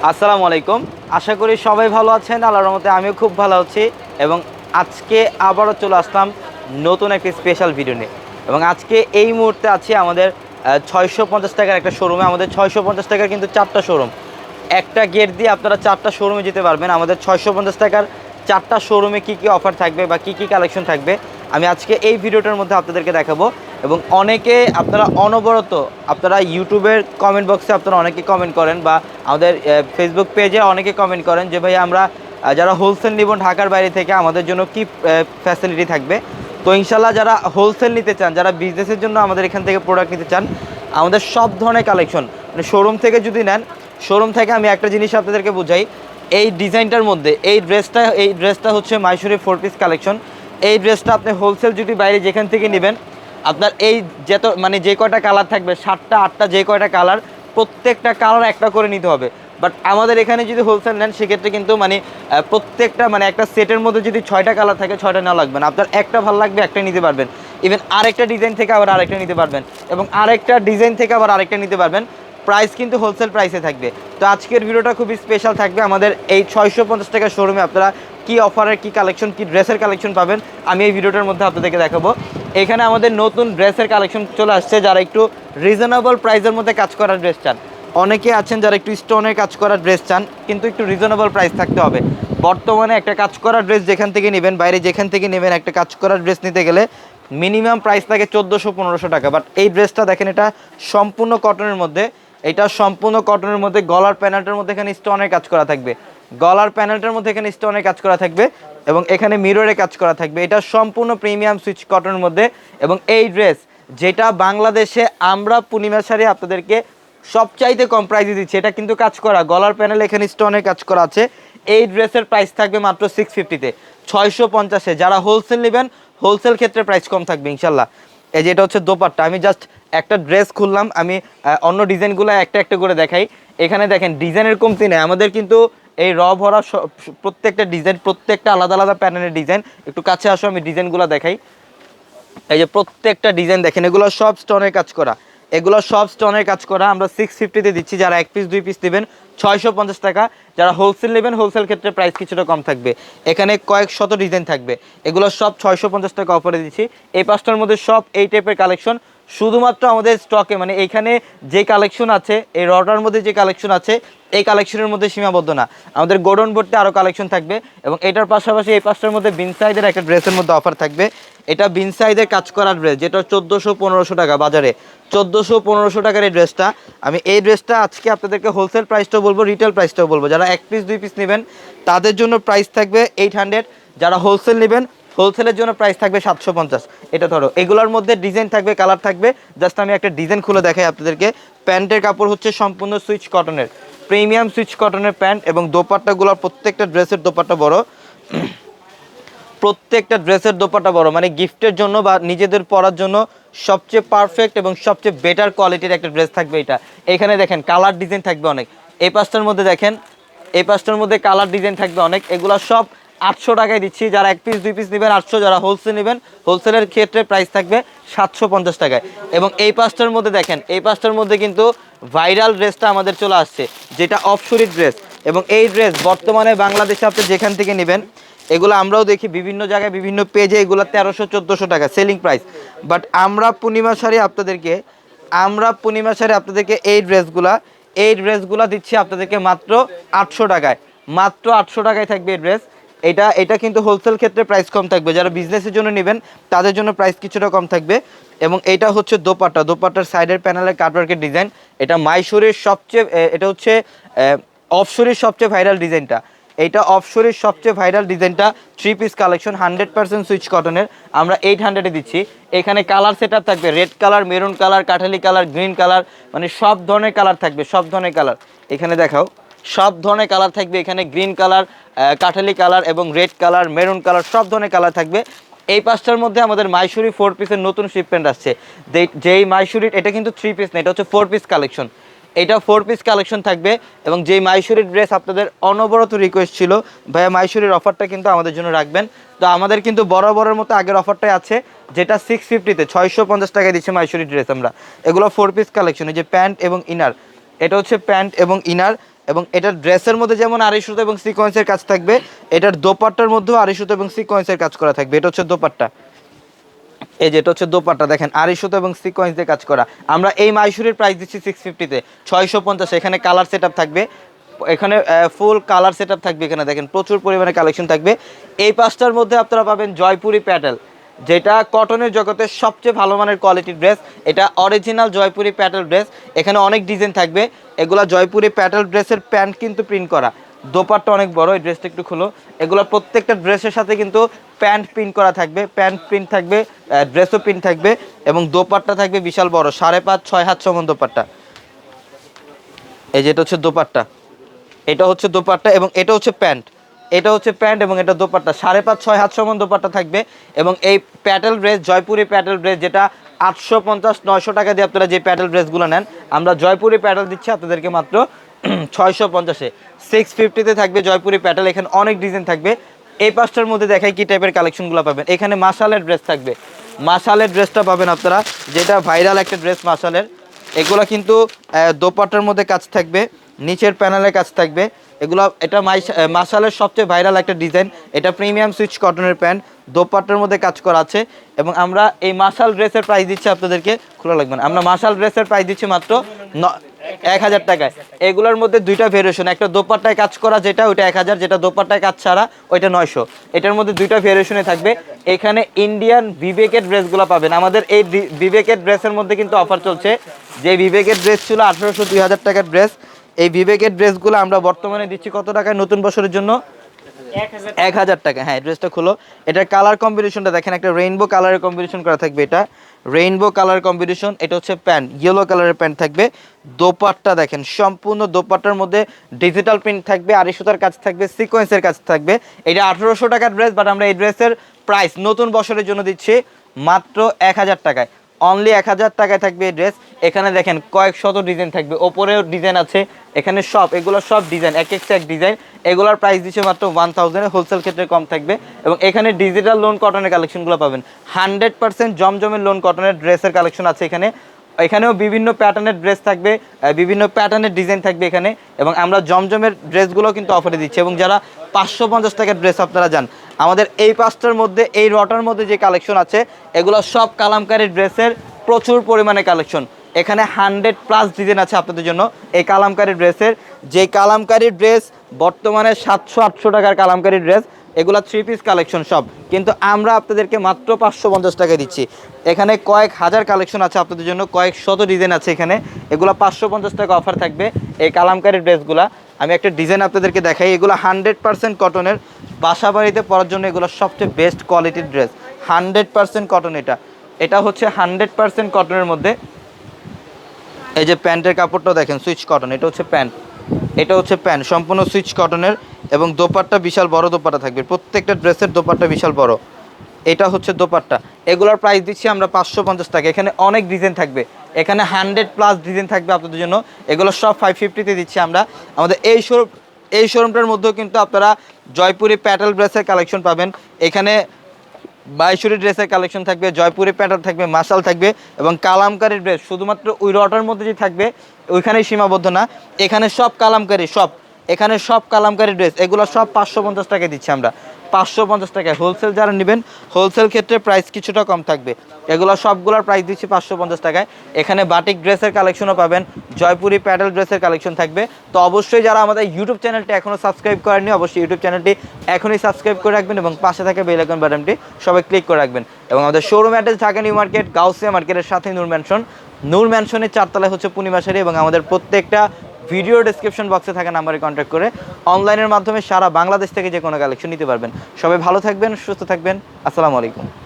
আসসালামু আলাইকুম। আশা করি সবাই ভালো আছেন। আল্লাহর রহমতে আমিও খুব ভালো আছি এবং আজকে আবারও চলে আসলাম নতুন একটি স্পেশাল ভিডিও নিয়ে। এবং আজকে এই মুহূর্তে আছি আমাদের ৬৫০ টাকার একটা শোরুমে। আমাদের ৬৫০ টাকার কিন্তু ৪টা শোরুম। একটা গেট দিয়ে আপনারা 4টা শোরুমে যেতে পারবেন। আমাদের ৬৫০ টাকার 4টা শোরুমে কী অফার থাকবে বা কী কালেকশন থাকবে আমি আজকে এই ভিডিওটার মধ্যে আপনাদেরকে দেখাবো। এবং অনেকে আপনারা অনবরত আপনারা ইউটিউবের কমেন্ট বক্সে আপনারা অনেকে কমেন্ট করেন বা আমাদের ফেসবুক পেজে অনেকে কমেন্ট করেন যে ভাই আমরা যারা হোলসেল নিব ঢাকার বাইরে থেকে আমাদের জন্য কি ফ্যাসিলিটি থাকবে। তো ইনশাল্লাহ যারা হোলসেল নিতে চান, যারা বিজনেসের জন্য আমাদের এখান থেকে প্রোডাক্ট নিতে চান, আমাদের সব ধরনের কালেকশন মানে শোরুম থেকে যদি নেন, শোরুম থেকে আমি একটা জিনিস আপনাদেরকে বুঝাই। এই ডিজাইনটার মধ্যে এই ড্রেসটা হচ্ছে মাইশোরি 4 পিস কালেকশন। এই ড্রেসটা আপনি হোলসেল যদি বাইরে যেখান থেকে নেবেন, আপনার এই মানে যে কয়টা কালার থাকবে 7টা 8টা যে কয়টা কালার, প্রত্যেকটা কালার একটা করে নিতে হবে। বাট আমাদের এখানে যদি হোলসেল নেন সেক্ষেত্রে কিন্তু মানে প্রত্যেকটা মানে একটা সেটের মধ্যে যদি 6টা কালার থাকে 6টা নেওয়া লাগবে না। আপনার একটা ভালো লাগবে একটা নিতে পারবেন। ইভেন আরেকটা ডিজাইন থেকে আবার আরেকটা নিতে পারবেন এবং আরেকটা ডিজাইন থেকে আবার আরেকটা নিতে পারবেন। প্রাইস কিন্তু হোলসেল প্রাইসে থাকবে। তো আজকের ভিডিওটা খুবই স্পেশাল থাকবে। আমাদের এই 650 টাকার শোরুমে আপনারা কি অফারের কি কালেকশন, কি ড্রেসের কালেকশন পাবেন আমি এই ভিডিওটার মধ্যে আপনাদেরকে দেখাবো। এখানে আমাদের নতুন ড্রেসের কালেকশন চলে আসছে। যারা একটু রিজনেবল প্রাইসের মধ্যে কাজ করা ড্রেস চান, অনেকে আছেন যারা একটু স্টোনের কাজ করা ড্রেস চান কিন্তু একটু রিজনেবল প্রাইস থাকতে হবে। বর্তমানে একটা কাজ করা ড্রেস যেখান থেকে নেবেন, বাইরে যেখান থেকে নেবেন, একটা কাজ করা ড্রেস নিতে গেলে মিনিমাম প্রাইস লাগে 1400-1500 টাকা। বাট এই ড্রেসটা দেখেন, এটা সম্পূর্ণ কটনের মধ্যে। এটা সম্পূর্ণ কটনের মধ্যে গলার প্যানেলটার মধ্যে এখানে স্টোনের কাজ করা থাকবে। গলার প্যানেলটার মধ্যে এখানে স্টোনের কাজ করা থাকবে এবং এখানে মিররে কাজ করা থাকবে। এটা সম্পূর্ণ প্রিমিয়াম সুইচ কটনের মধ্যে। এবং এই ড্রেস যেটা বাংলাদেশে আমরা পূর্ণিমা শাড়ি আপনাদেরকে সবচাইতে কম প্রাইসে দিচ্ছি, এটা কিন্তু কাজ করা গলার প্যানেল এখানে স্টোনের কাজ করা আছে। এই ড্রেসের প্রাইস থাকবে মাত্র 650-তে, 650-এ। যারা হোলসেল নেবেন হোলসেল ক্ষেত্রে প্রাইস কম থাকবে ইনশাল্লাহ। এই যে এটা হচ্ছে দোপাট্টা। আমি জাস্ট একটা ড্রেস খুললাম, আমি অন্য ডিজাইনগুলো একটা একটা করে দেখাই। এখানে দেখেন ডিজাইনের কমতি নেই আমাদের কিন্তু। এই র ভরা প্রত্যেকটা ডিজাইন, প্রত্যেকটা আলাদা আলাদা প্যানেলের ডিজাইন। একটু কাছে আসো, আমি ডিজাইনগুলো দেখাই। এই যে প্রত্যেকটা ডিজাইন দেখেন, এগুলো সব স্টোনের কাজ করা, এগুলো সব স্টোনের কাজ করা। আমরা 650-তে দিচ্ছি। যারা 1 পিস 2 পিস নেবেন 650 টাকা। যারা হোলসেল নেবেন হোলসেল ক্ষেত্রে প্রাইস কিছুটা কম থাকবে। এখানে কয়েক শত ডিজাইন থাকবে, এগুলো সব 650 টাকা অফারে দিচ্ছি। এই পাঁচটার মধ্যে সব এই টাইপের কালেকশন শুধুমাত্র আমাদের স্টকে, মানে এইখানে যে কালেকশন আছে, এই রটার মধ্যে যে কালেকশন আছে এই কালেকশনের মধ্যে সীমাবদ্ধ না। আমাদের গোডাউন ভর্তি আরও কালেকশন থাকবে। এবং এটার পাশাপাশি এই পাঁচটার মধ্যে বিন সাইজের একটা ড্রেসের মধ্যে অফার থাকবে। এটা বিন সাইজের কাজ করার ড্রেস, যেটা 1400-1500 টাকা বাজারে। 1400-1500 টাকার এই ড্রেসটা, আমি এই ড্রেসটা আজকে আপনাদেরকে হোলসেল প্রাইসটাও বলবো, রিটেল প্রাইসটাও বলবো। যারা 1 পিস 2 পিস নেবেন তাদের জন্য প্রাইস থাকবে 800। যারা হোলসেল নেবেন হোলসেলের জন্য প্রাইস থাকবে 750। এটা ধরো এগুলোর মধ্যে ডিজাইন থাকবে, কালার থাকবে। জাস্ট আমি একটা ডিজাইন খুলে দেখাই আপনাদেরকে। প্যান্টের কাপড় হচ্ছে সম্পূর্ণ সুইচ কটনের, প্রিমিয়াম সুইচ কটনের প্যান্ট। এবং দোপাট্টাগুলোর প্রত্যেকটা ড্রেসের দোপাট্টা বড়, প্রত্যেকটা ড্রেসের দোপাট্টা বড়, মানে গিফটের জন্য বা নিজেদের পরার জন্য সবচেয়ে পারফেক্ট এবং সবচেয়ে বেটার কোয়ালিটির একটা ড্রেস থাকবে এটা। এখানে দেখেন কালার ডিজাইন থাকবে অনেক। এই পাঁচটার মধ্যে দেখেন, এই পাঁচটার মধ্যে কালার ডিজাইন থাকবে অনেক। এগুলো সব 800 টাকায় দিচ্ছি। যারা 1 পিস 2 পিস নেবেন 800, যারা হোলসেল নেবেন হোলসেলের ক্ষেত্রে প্রাইস থাকবে 750 টাকায়। এবং এই পাঁচটার মধ্যে দেখেন, এই পাঁচটার মধ্যে কিন্তু ভাইরাল ড্রেসটা আমাদের চলে আসছে, যেটা অফশোরি ড্রেস। এবং এই ড্রেস বর্তমানে বাংলাদেশে আপনি যেখান থেকে নেবেন, এগুলো আমরাও দেখি বিভিন্ন জায়গায় বিভিন্ন পেজে এগুলো 1300-1400 টাকা সেলিং প্রাইস। বাট আমরা পূর্ণিমা শাড়ি আপনাদেরকে এই ড্রেসগুলা দিচ্ছি আপনাদেরকে মাত্র 800 টাকায়। মাত্র 800 টাকায় থাকবে এই ড্রেস। এটা কিন্তু হোলসেল ক্ষেত্রে প্রাইস কম থাকবে। যারা বিজনেসের জন্য নেবেন তাদের জন্য প্রাইস কিছুটা কম থাকবে। এবং এটা হচ্ছে দোপাট্টার সাইডের প্যানেলের কাটওয়ার্কের ডিজাইন। এটা মাইশোরের সবচেয়ে, এটা হচ্ছে অফশোরের সবচেয়ে ভাইরাল ডিজাইনটা। এইটা অফশোরের সবচেয়ে ভাইরাল ডিজাইনটা 3 পিস কালেকশন 100% সুইচ কটনের, আমরা 800-এ দিচ্ছি। এখানে কালার সেটআপ থাকবে রেড কালার, মেরুন কালার, কাঠালি কালার, গ্রিন কালার, মানে সব ধরনের কালার থাকবে, সব ধরনের কালার। এখানে দেখাও, সব ধরনের কালার থাকবে এখানে। গ্রিন কালার, কাঠালি কালার এবং রেড কালার, মেরুন কালার, সব ধরনের কালার থাকবে। এই পাঁচটার মধ্যে আমাদের মাইশোরি 4 পিসের নতুন শিপমেন্ট আসছে। যেই মাইশোরি, এটা কিন্তু 3 পিস না, এটা হচ্ছে 4 পিস কালেকশন। এটা 4 পিস কালেকশন থাকবে। এবং যেই মাইশোরির ড্রেস আপনাদের অনবরত রিকোয়েস্ট ছিল ভাইয়া মাইশোরির অফারটা কিন্তু আমাদের জন্য রাখবেন। তো আমাদের কিন্তু বরাবরের মতো আগের অফারটাই আছে, যেটা 650-তে 650 টাকায় দিচ্ছে মাইশোরি ড্রেস আমরা। এগুলো 4 পিস কালেকশন। এই যে প্যান্ট এবং ইনার, এটা হচ্ছে প্যান্ট এবং ইনার। এবং এটার ড্রেসের মধ্যে যেমন আড়াই সুতো এবং সিকোয়েন্সের কাজ থাকবে, এটার দোপাট্টার মধ্যেও আড়াই সুতো এবং সিকোয়েন্সের কাজ করা থাকবে। এটা হচ্ছে দোপাট্টা, এই যে এটা হচ্ছে দোপাট্টা, দেখেন আড়াই সুতো এবং সিকোয়েন্স দিয়ে কাজ করা। আমরা এই মাইশুরের প্রাইস দিচ্ছি 650-তে, 650। এখানে কালার সেট আপ থাকবে, এখানে ফুল কালার সেট আপ থাকবে। এখানে দেখেন প্রচুর পরিমাণে কালেকশন থাকবে। এই পাঁচটার মধ্যে আপনারা পাবেন জয়পুরি প্যাটেল, যেটা কটনের জগতের সবচেয়ে ভালো মানের কোয়ালিটির ড্রেস। এটা অরিজিনাল জয়পুরি প্যাটেল ড্রেস। এখানে অনেক ডিজাইন থাকবে। এগুলা জয়পুরি প্যাটেল ড্রেসের প্যান্ট কিন্তু প্রিন্ট করা, দোপাট্টা অনেক বড়। এই ড্রেসটা একটু খুলো। এগুলো প্রত্যেকটা ড্রেসের সাথে কিন্তু প্যান্ট প্রিন্ট করা থাকবে, প্যান্ট প্রিন্ট থাকবে, ড্রেসও প্রিন্ট থাকবে এবং দোপাট্টা থাকবে বিশাল বড়, 5.5-6 হাত সমান দোপাট্টা। এই যে এটা হচ্ছে দোপাট্টা, এটা হচ্ছে দোপাট্টা এবং এটা হচ্ছে প্যান্ট, এটা হচ্ছে প্যান্ট এবং এটা দোপাট্টা। 5.5-6 হাত সমান দোপাট্টা থাকবে। এবং এই প্যাটেল ড্রেস, জয়পুরি প্যাটেল ড্রেস, যেটা 850-900 টাকা দিয়ে আপনারা যে প্যাটেল ড্রেসগুলো নেন, আমরা জয়পুরি প্যাটেল দিচ্ছি আপনাদেরকে মাত্র 650-এ। 650-তে থাকবে জয়পুরি প্যাটেল। এখানে অনেক ডিজাইন থাকবে। এই পাঁচটার মধ্যে দেখাই কি টাইপের কালেকশনগুলো পাবেন। এখানে মাশালের ড্রেস থাকবে, মাশালের ড্রেসটা পাবেন আপনারা, যেটা ভাইরাল একটা ড্রেস মাশালের। এগুলো কিন্তু দোপাট্টার মধ্যে কাজ থাকবে, নিচের প্যানেলে কাজ থাকবে। এগুলো এটা মাশালের সবচেয়ে ভাইরাল একটা ডিজাইন। এটা প্রিমিয়াম সুইচ কটনের প্যান্ট, দোপাট্টার মধ্যে কাজ করা আছে। এবং আমরা এই মাশাল ড্রেসের প্রাইস দিচ্ছি আপনাদেরকে, খোলা লাগবে না, আমরা মাশাল ড্রেসের প্রাইস দিচ্ছি মাত্র 1000 টাকায়। এগুলোর মধ্যে দুইটা ভেরিয়েশন, একটা দোপাট্টায় কাজ করা যেটা, ওইটা 1000, যেটা দোপাট্টায় কাজ ছাড়া ওইটা 900। এটার মধ্যে দুইটা ভেরিয়েশনে থাকবে। এখানে ইন্ডিয়ান বিবেকের ড্রেসগুলো পাবেন। আমাদের এই বিবেকের ড্রেসের মধ্যে কিন্তু অফার চলছে। যে বিবেকের ড্রেস ছিল 1800-2000 টাকার ড্রেস, এই বিবেকের ড্রেসগুলো আমরা বর্তমানে দিচ্ছি কত টাকায় নতুন বছরের জন্য? 1000 টাকা। হ্যাঁ, ড্রেসটা খুলো। এটার কালার কম্বিনেশনটা দেখেন, একটা রেইনবো কালারের কম্বিনেশন করা থাকবে। এটা রেইনবো কালার কম্বিনেশন। এটা হচ্ছে প্যান্ট, ইয়েলো কালারের প্যান্ট থাকবে। দোপাট্টা দেখেন, সম্পূর্ণ দোপাট্টার মধ্যে ডিজিটাল প্রিন্ট থাকবে, আড়াই সুতার কাজ থাকবে, সিকোয়েন্সের কাজ থাকবে। এটা 1800 টাকার ড্রেস, বাট আমরা এই ড্রেসের প্রাইস নতুন বছরের জন্য দিচ্ছি মাত্র 1000 টাকায়। অনলি 1000 টাকায় থাকবে এই ড্রেস। এখানে দেখেন কয়েক শত ডিজাইন থাকবে, ওপরেও ডিজাইন আছে। এখানে সব, এগুলো সব ডিজাইন, এক একটা এক ডিজাইন। এগুলোর প্রাইস দিচ্ছে মাত্র 1000-এ, হোলসেল ক্ষেত্রে কম থাকবে। এবং এখানে ডিজিটাল লোন কটনের কালেকশনগুলো পাবেন। 100% জমজমের লোন কটনের ড্রেসের কালেকশন আছে এখানে। এখানেও বিভিন্ন প্যাটার্নের ড্রেস থাকবে, বিভিন্ন প্যাটার্নের ডিজাইন থাকবে এখানে। এবং আমরা জমজমের ড্রেসগুলো কিন্তু অফারে দিচ্ছি। এবং যারা 550 টাকার ড্রেস আপনারা যান, আমাদের এই পাঁচটার মধ্যে, এই রটার মধ্যে যে কালেকশন আছে, এগুলো সব কালামকারী ড্রেসের প্রচুর পরিমাণে কালেকশন। এখানে 100+ ডিজাইন আছে আপনাদের জন্য এই কালামকারী ড্রেসের। যে কালামকারী ড্রেস বর্তমানে 700-800 টাকার কালামকারী ড্রেস, এগুলা 3 পিস কালেকশন সব, কিন্তু আমরা আপনাদেরকে মাত্র 550 টাকায় দিচ্ছি। এখানে কয়েক হাজার কালেকশন আছে আপনাদের জন্য, কয়েক শত ডিজাইন আছে এখানে। এগুলো 550 টাকা অফার থাকবে এই কালামকারী ড্রেসগুলা। আমি একটা ডিজাইন আপনাদেরকে দেখাই। এগুলো 100% কটনের, বাসা বাড়িতে পরার জন্য এগুলো সবচেয়ে বেস্ট কোয়ালিটির ড্রেস। 100% কটন। এটা হচ্ছে 100% কটনের মধ্যে। এই যে প্যান্টের কাপড়টাও দেখেন, সুইচ কটন। এটা হচ্ছে প্যান্ট, এটা হচ্ছে প্যান্ট সম্পূর্ণ সুইচ কটনের। এবং দোপাট্টা বিশাল বড় দোপাট্টা থাকবে, প্রত্যেকটা ড্রেসের দোপাট্টা বিশাল বড়। এটা হচ্ছে দোপাট্টা। এগুলোর প্রাইস দিচ্ছি আমরা 550 টাকা। এখানে অনেক ডিজাইন থাকবে, এখানে 100+ ডিজাইন থাকবে আপনাদের জন্য। এগুলো সব 550-তে দিচ্ছি আমরা। আমাদের এই শোরুমটার মধ্যেও কিন্তু আপনারা জয়পুরি প্যাটেল ড্রেসের কালেকশন পাবেন। এখানে বাইশুরি ড্রেসের কালেকশন থাকবে, জয়পুরি প্যাটার্ন থাকবে, মাশাল থাকবে এবং কালামকারী ড্রেস শুধুমাত্র ওই রটার মধ্যে যে থাকবে ওইখানেই সীমাবদ্ধ না। এখানে সব কালামকারী, সব এখানে সব কালামকারী ড্রেস। এগুলো সব 550 টাকায় দিচ্ছি আমরা, 550 টাকায়। হোলসেল যারা নেবেন, হোলসেল ক্ষেত্রে প্রাইস কিছুটা কম থাকবে। এগুলো সবগুলোর প্রাইস দিচ্ছি 550 টাকায়। এখানে বাটিক ড্রেসের কালেকশনও পাবেন, জয়পুরি প্যাডেল ড্রেসের কালেকশন থাকবে। তো অবশ্যই যারা আমাদের ইউটিউব চ্যানেলটি এখনও সাবস্ক্রাইব করেননি, অবশ্যই ইউটিউব চ্যানেলটি এখনই সাবস্ক্রাইব করে রাখবেন এবং পাশে থাকা বেল আইকন বাটনটি সবাই ক্লিক করে রাখবেন। এবং আমাদের showroom address Dhaka new market, Gausia মার্কেটের সাথে নূর ম্যানশন। নূর ম্যানশনের 4 তলায় হচ্ছে পূর্ণিমা শাড়ি। এবং আমাদের প্রত্যেকটা ভিডিও ডেসক্রিপশন বক্সে থাকা নাম্বারে কন্ট্যাক্ট করে অনলাইনের মাধ্যমে সারা বাংলাদেশ থেকে যে কোনো কালেকশন নিতে পারবেন। সবাই ভালো থাকবেন, সুস্থ থাকবেন। আসসালামু আলাইকুম।